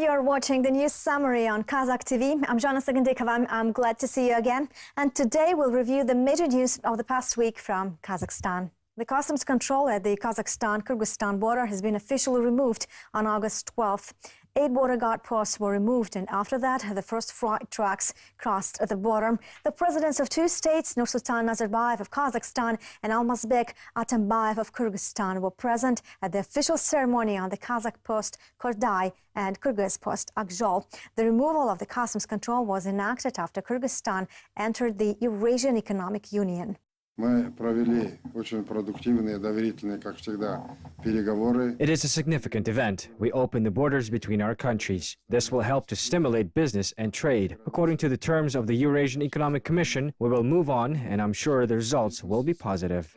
You are watching the news summary on Kazakh TV. I'm Joanna Sagandikova. I'm glad to see you again. And today we'll review the major news of the past week from Kazakhstan. The customs control at the Kazakhstan-Kyrgyzstan border has been officially removed on August 12th. 8 border guard posts were removed, and after that, the first freight trucks crossed the border. The presidents of 2 states, Nursultan Nazarbayev of Kazakhstan and Almazbek Atambayev of Kyrgyzstan, were present at the official ceremony on the Kazakh post Korday and Kyrgyz post Joly. The removal of the customs control was enacted after Kyrgyzstan entered the Eurasian Economic Union. Мы провели очень продуктивные, доверительные, как всегда, переговоры. It is a significant event. We opened the borders between our countries. This will help to stimulate business and trade. According to the terms of the Eurasian Economic Commission, we will move on, and I'm sure the results will be positive.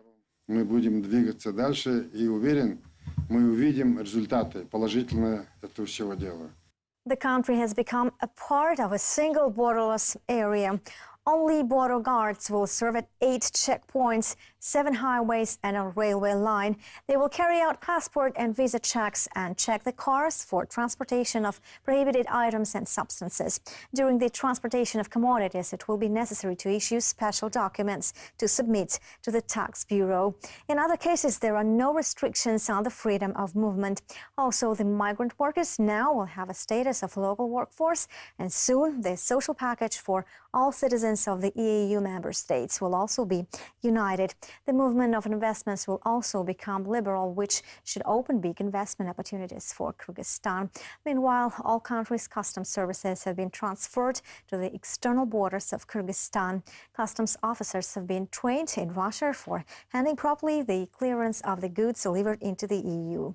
Мы будем двигаться дальше, и уверен, мы увидим результаты положительные этого всего дела. The country has become a part of a single borderless area. Only border guards will serve at 8 checkpoints, 7 highways and a railway line. They will carry out passport and visa checks and check the cars for transportation of prohibited items and substances. During the transportation of commodities, it will be necessary to issue special documents to submit to the tax bureau. In other cases, there are no restrictions on the freedom of movement. Also, the migrant workers now will have a status of local workforce, and soon the social package for all citizens of the EAU member states will also be united. The movement of investments will also become liberal, which should open big investment opportunities for Kyrgyzstan. Meanwhile, all countries' customs services have been transferred to the external borders of Kyrgyzstan. Customs officers have been trained in Russia for handling properly the clearance of the goods delivered into the EU.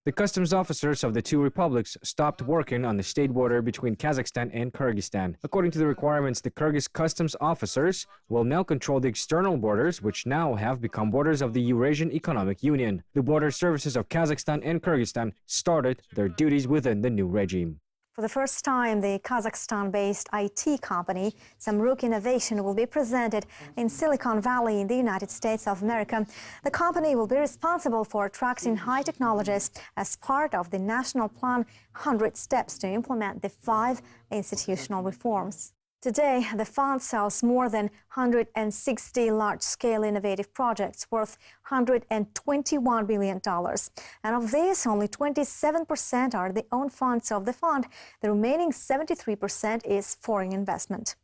The customs officers of the 2 republics stopped working on the state border between Kazakhstan and Kyrgyzstan. According to the requirements, the Kyrgyz customs officers will now control the external borders, which now have become borders of the Eurasian Economic Union. The border services of Kazakhstan and Kyrgyzstan started their duties within the new regime. For the first time, the Kazakhstan-based IT company Samruk Innovation will be presented in Silicon Valley in the United States of America. The company will be responsible for attracting high technologies as part of the national plan 100 steps to implement the 5 institutional reforms. Today, the fund sells more than 160 large-scale innovative projects worth $121 billion. And of these, only 27% are the own funds of the fund. The remaining 73% is foreign investment.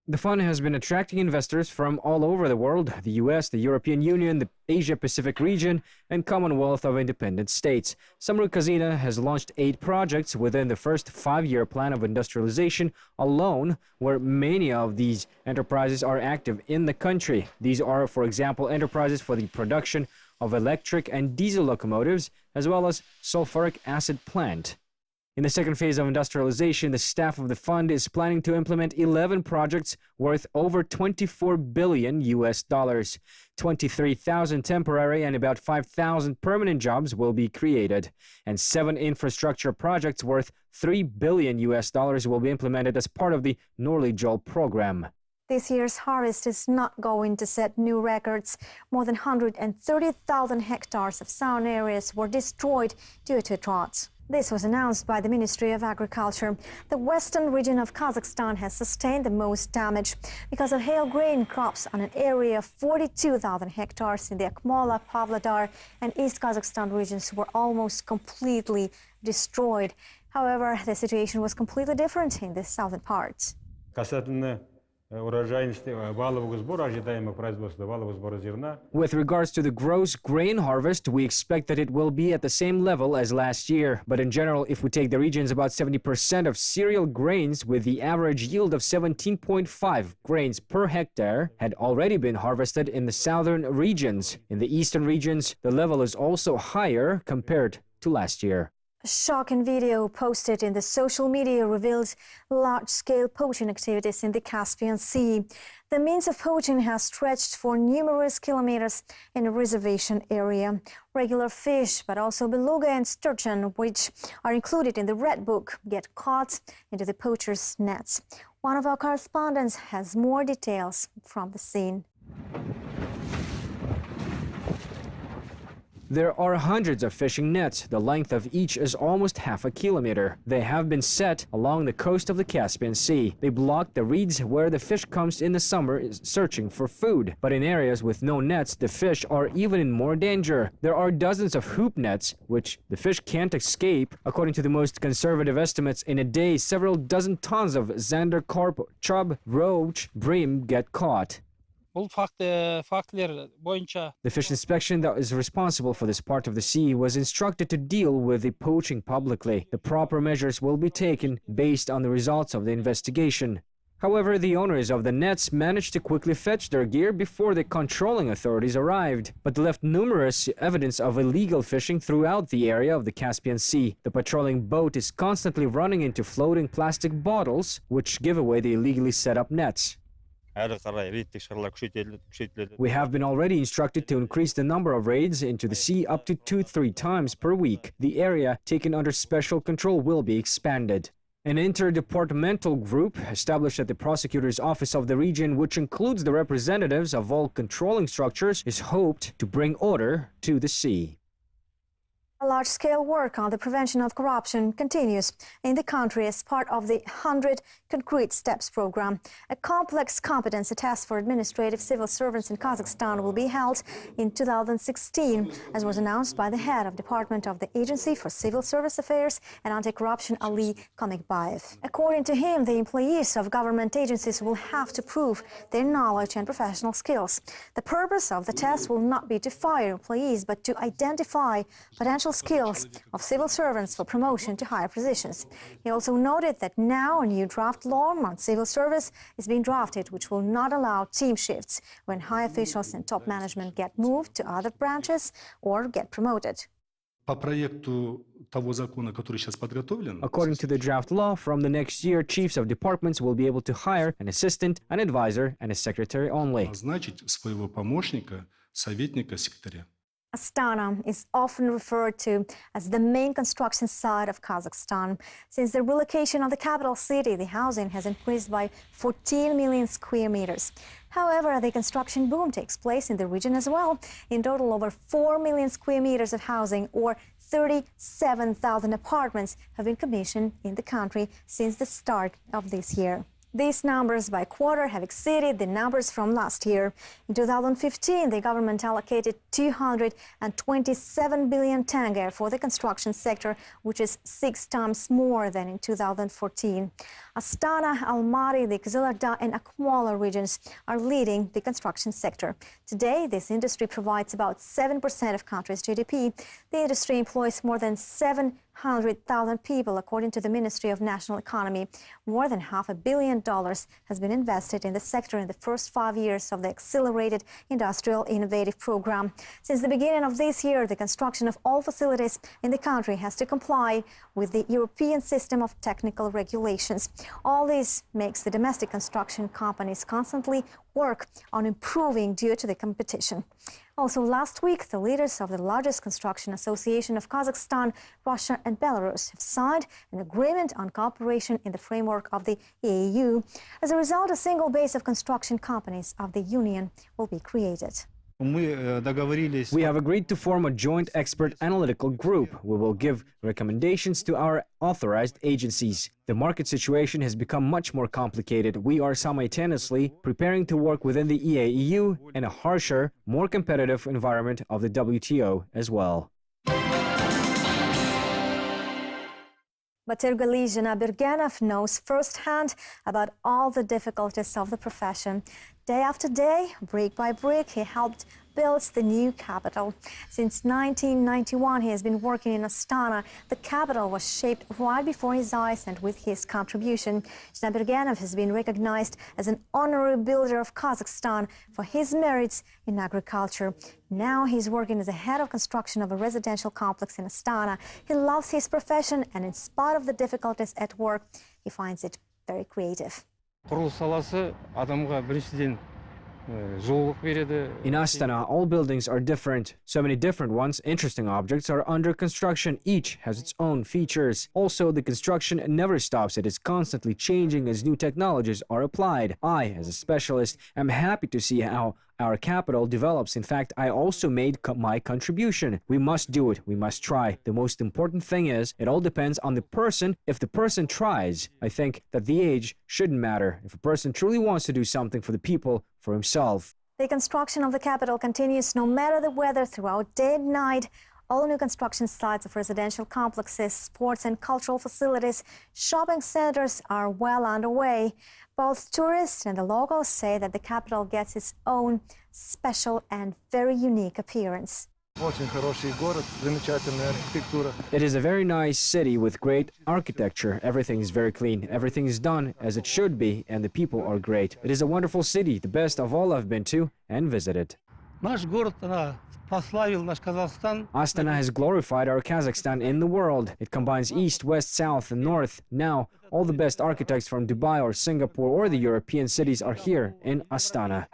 The fund has been attracting investors from all over the world: the US, the European Union, the Asia-Pacific region, and Commonwealth of Independent States. Samruk Kazina has launched 8 projects within the first 5-year plan of industrialization alone, where many of these enterprises are active in the country. These are, for example, enterprises for the production of electric and diesel locomotives, as well as sulfuric acid plant. In the second phase of industrialization, the staff of the fund is planning to implement 11 projects worth over $24 billion. 23,000 temporary and about 5,000 permanent jobs will be created, and 7 infrastructure projects worth $3 billion will be implemented as part of the Joly program. This year's harvest is not going to set new records. More than 130,000 hectares of sown areas were destroyed due to droughts. This was announced by the Ministry of Agriculture. The western region of Kazakhstan has sustained the most damage because of hail grain crops on an area of 42,000 hectares in the Akmola, Pavlodar and East Kazakhstan regions were almost completely destroyed. However, the situation was completely different in the southern parts. With regards to the gross grain harvest, we expect that it will be at the same level as last year. But in general, if we take the regions, about 70% of cereal grains with the average yield of 17.5 grains per hectare had already been harvested in the southern regions. In the eastern regions, the level is also higher compared to last year. A shocking video posted in the social media reveals large-scale poaching activities in the Caspian Sea. The means of poaching has stretched for numerous kilometers in a reservation area. Regular fish, but also beluga and sturgeon, which are included in the Red Book, get caught into the poachers' nets. One of our correspondents has more details from the scene. There are hundreds of fishing nets. The length of each is almost half a kilometer. They have been set along the coast of the Caspian Sea. They block the reeds where the fish comes in the summer searching for food. But in areas with no nets, the fish are even in more danger. There are dozens of hoop nets, which the fish can't escape. According to the most conservative estimates, in a day, several dozen tons of zander, carp, chub, roach, bream get caught. The fish inspection that is responsible for this part of the sea was instructed to deal with the poaching publicly. The proper measures will be taken based on the results of the investigation. However, the owners of the nets managed to quickly fetch their gear before the controlling authorities arrived, but left numerous evidence of illegal fishing throughout the area of the Caspian Sea. The patrolling boat is constantly running into floating plastic bottles, which give away the illegally set up nets. We have been already instructed to increase the number of raids into the sea up to 2-3 times per week. The area taken under special control will be expanded. An interdepartmental group established at the prosecutor's office of the region, which includes the representatives of all controlling structures, is hoped to bring order to the sea. A large-scale work on the prevention of corruption continues in the country as part of the 100 Concrete Steps program. A complex competency test for administrative civil servants in Kazakhstan will be held in 2016, as was announced by the head of Department of the Agency for Civil Service Affairs and Anti-Corruption, Ali Komikbayev. According to him, the employees of government agencies will have to prove their knowledge and professional skills. The purpose of the test will not be to fire employees, but to identify potential skills of civil servants for promotion to higher positions. He also noted that now a new draft law on civil service is being drafted, which will not allow team shifts when high officials and top management get moved to other branches or get promoted. According to the draft law, from the next year, chiefs of departments will be able to hire an assistant, an advisor, and a secretary only. Astana is often referred to as the main construction site of Kazakhstan. Since the relocation of the capital city, the housing has increased by 14 million square meters. However, the construction boom takes place in the region as well. In total, over 4 million square meters of housing, or 37,000 apartments, have been commissioned in the country since the start of this year. These numbers by quarter have exceeded the numbers from last year. In 2015, the government allocated 227 billion tenge for the construction sector, which is 6 times more than in 2014. Astana, Almaty, the Kazakh and Akmola regions are leading the construction sector. Today, this industry provides about 7% of country's GDP. The industry employs more than 700,000 people, according to the Ministry of National Economy. More than $500 million has been invested in the sector in the first 5 years of the Accelerated Industrial Innovative Program. Since the beginning of this year, the construction of all facilities in the country has to comply with the European system of technical regulations. All this makes the domestic construction companies constantly work on improving due to the competition. Also, last week, the leaders of the largest construction association of Kazakhstan, Russia and Belarus have signed an agreement on cooperation in the framework of the EAU. As a result, a single base of construction companies of the Union will be created. We have agreed to form a joint expert analytical group. We will give recommendations to our authorized agencies. The market situation has become much more complicated. We are simultaneously preparing to work within the EAU and a harsher, more competitive environment of the WTO as well. But Tyrgyz Nabergenov knows firsthand about all the difficulties of the profession. Day after day, brick by brick, he helped build the new capital. Since 1991, he has been working in Astana. The capital was shaped right before his eyes, and with his contribution, Nabergenov has been recognized as an honorary builder of Kazakhstan for his merits in agriculture. Now he's working as the head of construction of a residential complex in Astana. He loves his profession, and in spite of the difficulties at work, he finds it very creative. In Astana, all buildings are different. So many different ones, interesting objects, are under construction. Each has its own features. Also, the construction never stops. It is constantly changing as new technologies are applied. I, as a specialist, am happy to see how our capital develops. In fact, I also made my contribution. We must do it. We must try. The most important thing is it all depends on the person. If the person tries, I think that the age shouldn't matter. If a person truly wants to do something for the people, for himself. The construction of the capital continues no matter the weather throughout day and night. All new construction sites of residential complexes, sports and cultural facilities, shopping centers are well underway. Both tourists and the locals say that the capital gets its own special and very unique appearance. It is a very nice city with great architecture. Everything is very clean. Everything is done as it should be, and the people are great. It is a wonderful city, the best of all I've been to and visited. Astana has glorified our Kazakhstan in the world. It combines east, west, south, and north. Now, all the best architects from Dubai or Singapore or the European cities are here in Astana.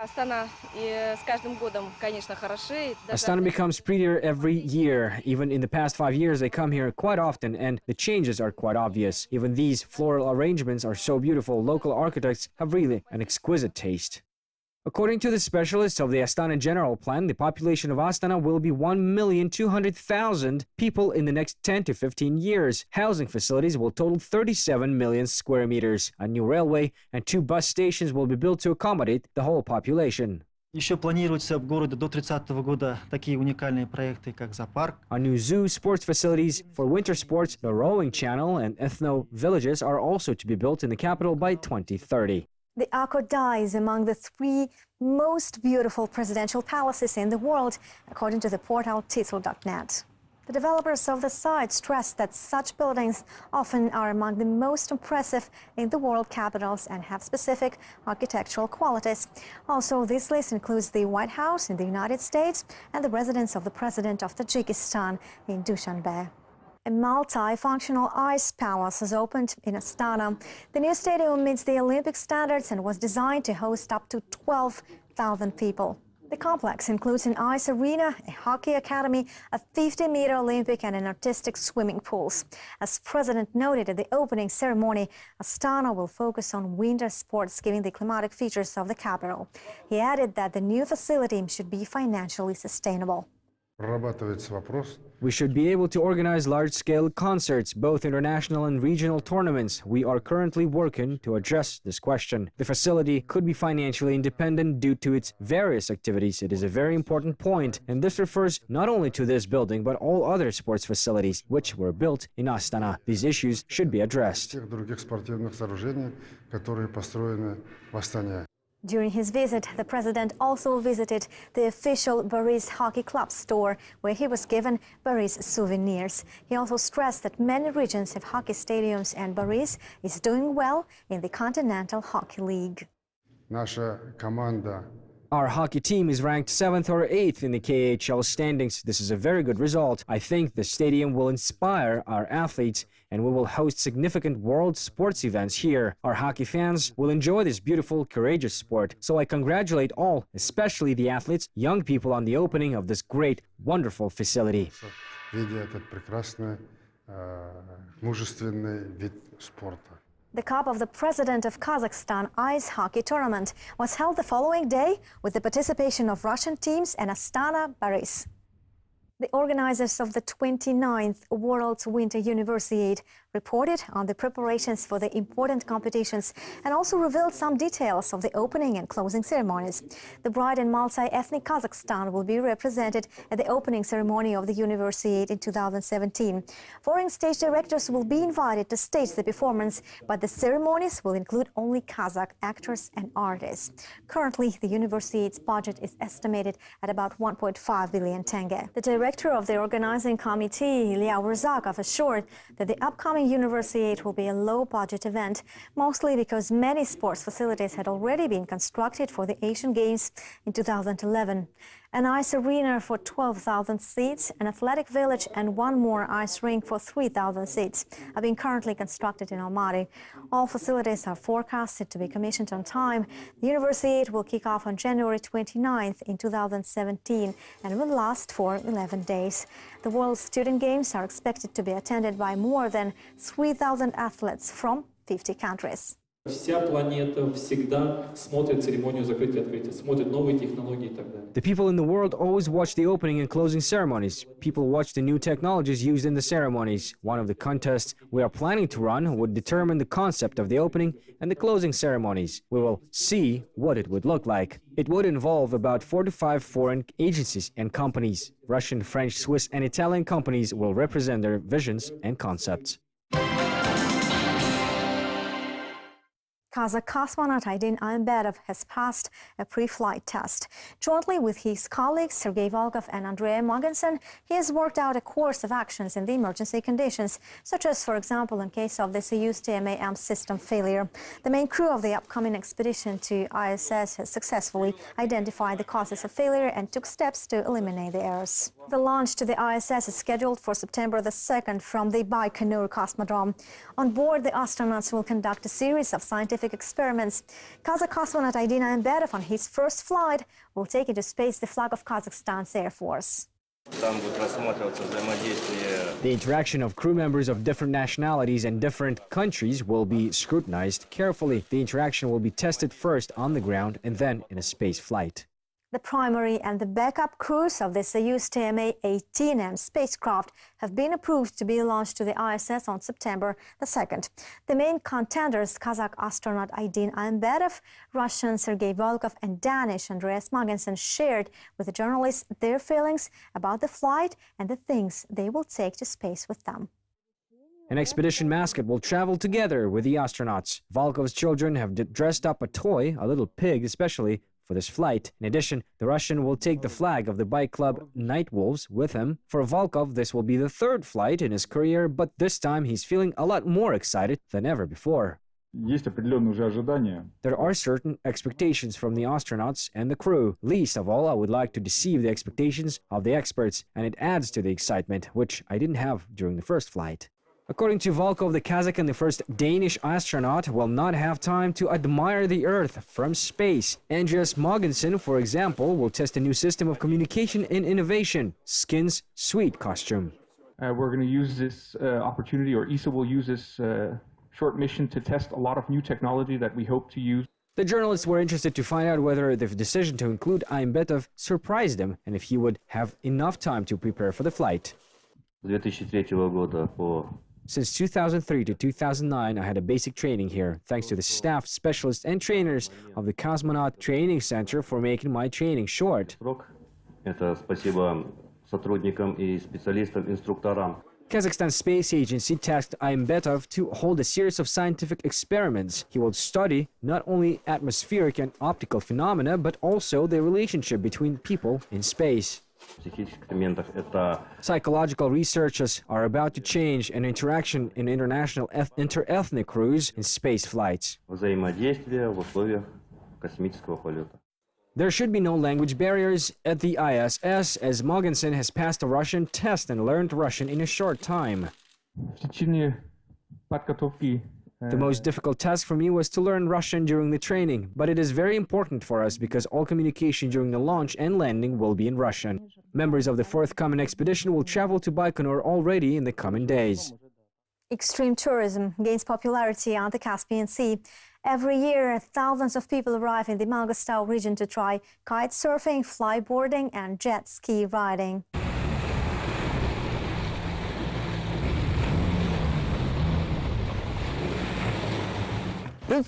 Astana becomes prettier every year. Even in the past 5 years, I come here quite often, and the changes are quite obvious. Even these floral arrangements are so beautiful. Local architects have really an exquisite taste. According to the specialists of the Astana General Plan, the population of Astana will be 1,200,000 people in the next 10 to 15 years. Housing facilities will total 37 million square meters. A new railway and 2 bus stations will be built to accommodate the whole population. Еще планируется в городе до 30-го года такие уникальные проекты, как зоопарк. A new zoo, sports facilities for winter sports, the rowing channel, and ethno villages are also to be built in the capital by 2030. The Korday is among the 3 most beautiful presidential palaces in the world, according to the portal Title.net. The developers of the site stress that such buildings often are among the most impressive in the world capitals and have specific architectural qualities. Also, this list includes the White House in the United States and the residence of the president of Tajikistan in Dushanbe. A multifunctional ice palace has opened in Astana. The new stadium meets the Olympic standards and was designed to host up to 12,000 people. The complex includes an ice arena, a hockey academy, a 50-meter Olympic and an artistic swimming pools. As President noted at the opening ceremony, Astana will focus on winter sports given the climatic features of the capital. He added that the new facility should be financially sustainable. We should be able to organize large-scale concerts, both international and regional tournaments. We are currently working to address this question. The facility could be financially independent due to its various activities. It is a very important point, and this refers not only to this building, but all other sports facilities which were built in Astana. These issues should be addressed. During his visit, the president also visited the official Baris Hockey Club store, where he was given Baris souvenirs. He also stressed that many regions have hockey stadiums and Baris is doing well in the Continental Hockey League. Our hockey team is ranked 7th or 8th in the KHL standings. This is a very good result. I think the stadium will inspire our athletes, and we will host significant world sports events here. Our hockey fans will enjoy this beautiful, courageous sport. So I congratulate all, especially the athletes, young people, on the opening of this great, wonderful facility. The Cup of the President of Kazakhstan ice hockey tournament was held the following day with the participation of Russian teams and Astana Baris. The organizers of the 29th World Winter Universiade reported on the preparations for the important competitions and also revealed some details of the opening and closing ceremonies. The bright and multi-ethnic Kazakhstan will be represented at the opening ceremony of the Universiade in 2017. Foreign stage directors will be invited to stage the performance, but the ceremonies will include only Kazakh actors and artists. Currently, the Universiade's budget is estimated at about 1.5 billion tenge. The director of the organizing committee, Ilya Urzakov, assured that the upcoming Universiade will be a low-budget event, mostly because many sports facilities had already been constructed for the Asian Games in 2011. An ice arena for 12,000 seats, an athletic village and one more ice rink for 3,000 seats are being currently constructed in Almaty. All facilities are forecasted to be commissioned on time. The Universiade will kick off on January 29th in 2017 and will last for 11 days. The World Student Games are expected to be attended by more than 3,000 athletes from 50 countries. Вся планета всегда смотрит церемонию закрытия и открытия, смотрит новые технологии и так далее. The people in the world always watch the opening and closing ceremonies. People watch the new technologies used in the ceremonies. One of the contests we are planning to run would determine the concept of the opening and the closing ceremonies. We will see what it would look like. It would involve about 4 to 5 foreign agencies and companies. Russian, French, Swiss, and Italian companies will represent their visions and concepts. Kazakh cosmonaut Aydin Aymbetov has passed a pre-flight test. Jointly with his colleagues Sergei Volkov and Andrei Mogensen, he has worked out a course of actions in the emergency conditions, such as, for example, in case of the Soyuz TMA-M system failure. The main crew of the upcoming expedition to ISS has successfully identified the causes of failure and took steps to eliminate the errors. The launch to the ISS is scheduled for September the 2nd from the Baikonur Cosmodrome. On board, the astronauts will conduct a series of scientific experiments. Kazakh cosmonaut Aydin Aymbetov, on his first flight, will take into space the flag of Kazakhstan's Air Force. The interaction of crew members of different nationalities and different countries will be scrutinized carefully. The interaction will be tested first on the ground and then in a space flight. The primary and the backup crews of the Soyuz TMA-18M spacecraft have been approved to be launched to the ISS on September the 2nd. The main contenders, Kazakh astronaut Aydin Aymbetov, Russian Sergei Volkov, and Danish Andreas Mogensen, shared with the journalists their feelings about the flight and the things they will take to space with them. An expedition mascot will travel together with the astronauts. Volkov's children have dressed up a toy, a little pig especially, for this flight. In addition, the Russian will take the flag of the bike club Night Wolves with him. For Volkov, this will be the third flight in his career, but this time he's feeling a lot more excited than ever before. There are certain expectations from the astronauts and the crew. Least of all, I would like to deceive the expectations of the experts, and it adds to the excitement, which I didn't have during the first flight. According to Volkov, the Kazakh and the first Danish astronaut will not have time to admire the Earth from space. Andreas Mogensen, for example, will test a new system of communication and innovation, Skin's Sweet costume. We're going to use this opportunity, or ESA will use this short mission to test a lot of new technology that we hope to use. The journalists were interested to find out whether the decision to include Aymbetov surprised him and if he would have enough time to prepare for the flight. Since 2003 to 2009, I had a basic training here, thanks to the staff, specialists, and trainers of the Cosmonaut Training Center for making my training short. Kazakhstan Space Agency tasked Aymbetov to hold a series of scientific experiments. He will study not only atmospheric and optical phenomena, but also the relationship between people in space. Psychological researches are about to change an interaction in international inter-ethnic crews in space flights. There should be no language barriers at the ISS, as Mogensen has passed a Russian test and learned Russian in a short time. The most difficult task for me was to learn Russian during the training, but it is very important for us because all communication during the launch and landing will be in Russian. Members of the forthcoming expedition will travel to Baikonur already in the coming days. Extreme tourism gains popularity on the Caspian Sea. Every year, thousands of people arrive in the Mangostau region to try kite surfing, flyboarding, and jet ski riding. A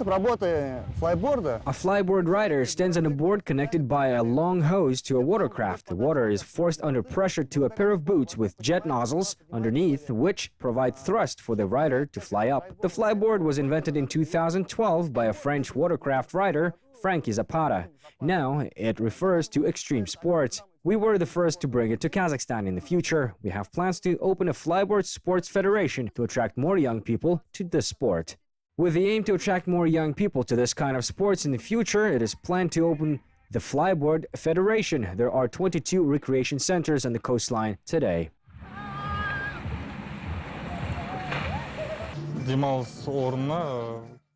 flyboard rider stands on a board connected by a long hose to a watercraft. The water is forced under pressure to a pair of boots with jet nozzles underneath, which provide thrust for the rider to fly up. The flyboard was invented in 2012 by a French watercraft rider, Frankie Zapata. Now it refers to extreme sports. We were the first to bring it to Kazakhstan. In the future, we have plans to open a flyboard sports federation to attract more young people to this sport. With the aim to attract more young people to this kind of sports in the future, it is planned to open the Flyboard Federation. There are 22 recreation centers on the coastline today.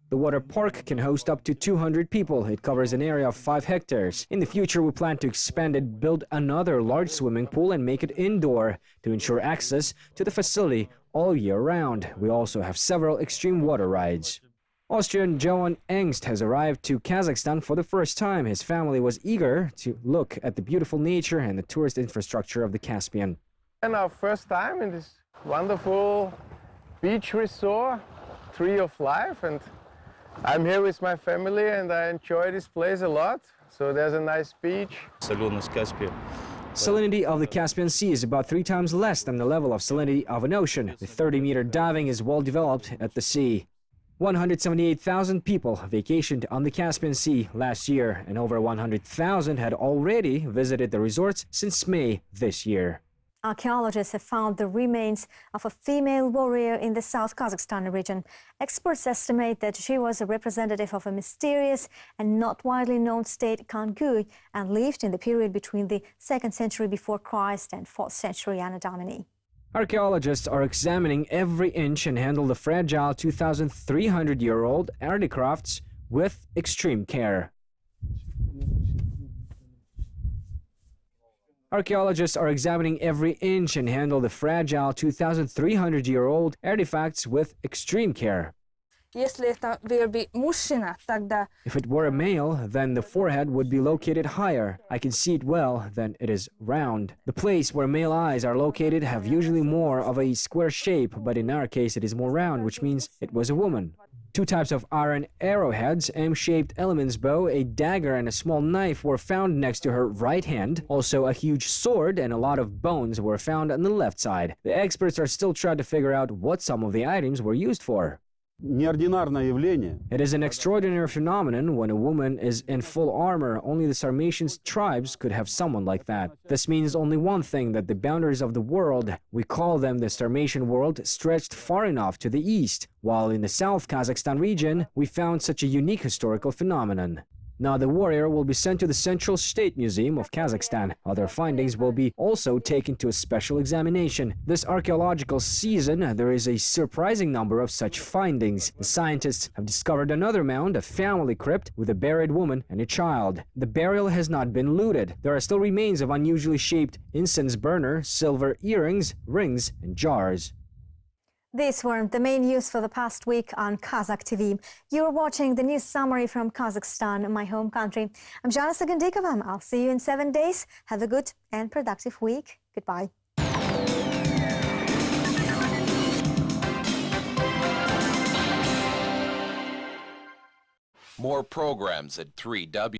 The water park can host up to 200 people. It covers an area of 5 hectares. In the future, we plan to expand it, build another large swimming pool, and make it indoor to ensure access to the facility all year round. We also have several extreme water rides. Austrian Johan Engst has arrived to Kazakhstan for the first time. His family was eager to look at the beautiful nature and the tourist infrastructure of the Caspian. And our first time in this wonderful beach resort, Tree of Life, and I'm here with my family and I enjoy this place a lot. So there's a nice beach. Salinity of the Caspian Sea is about 3 times less than the level of salinity of an ocean. The 30-meter diving is well developed at the sea. 178,000 people vacationed on the Caspian Sea last year, and over 100,000 had already visited the resorts since May this year. Archaeologists have found the remains of a female warrior in the South Kazakhstan region. Experts estimate that she was a representative of a mysterious and not widely known state Kangui and lived in the period between the 2nd century before Christ and 4th century Anno Domini. Archaeologists are examining every inch and handle the fragile 2,300-year-old artifacts with extreme care. Archaeologists are examining every inch and handle the fragile 2,300-year-old artifacts with extreme care. If it were a male, then the forehead would be located higher. I can see it well, then it is round. The place where male eyes are located have usually more of a square shape, but in our case it is more round, which means it was a woman. 2 types of iron arrowheads, M-shaped element's bow, a dagger and a small knife were found next to her right hand. Also, a huge sword and a lot of bones were found on the left side. The experts are still trying to figure out what some of the items were used for. It is an extraordinary phenomenon when a woman is in full armor. Only the Sarmatian tribes could have someone like that. This means only one thing, that the boundaries of the world, we call them the Sarmatian world, stretched far enough to the east, while in the South Kazakhstan region we found such a unique historical phenomenon. Now the warrior will be sent to the Central State Museum of Kazakhstan. Other findings will be also taken to a special examination. This archaeological season, there is a surprising number of such findings. The scientists have discovered another mound, a family crypt, with a buried woman and a child. The burial has not been looted. There are still remains of unusually shaped incense burner, silver earrings, rings, and jars. These were the main news for the past week on Kazakh TV. You're watching the news summary from Kazakhstan, my home country. I'm Jana Sagandikova. I'll see you in 7 days. Have a good and productive week. Goodbye. More programs at 3W.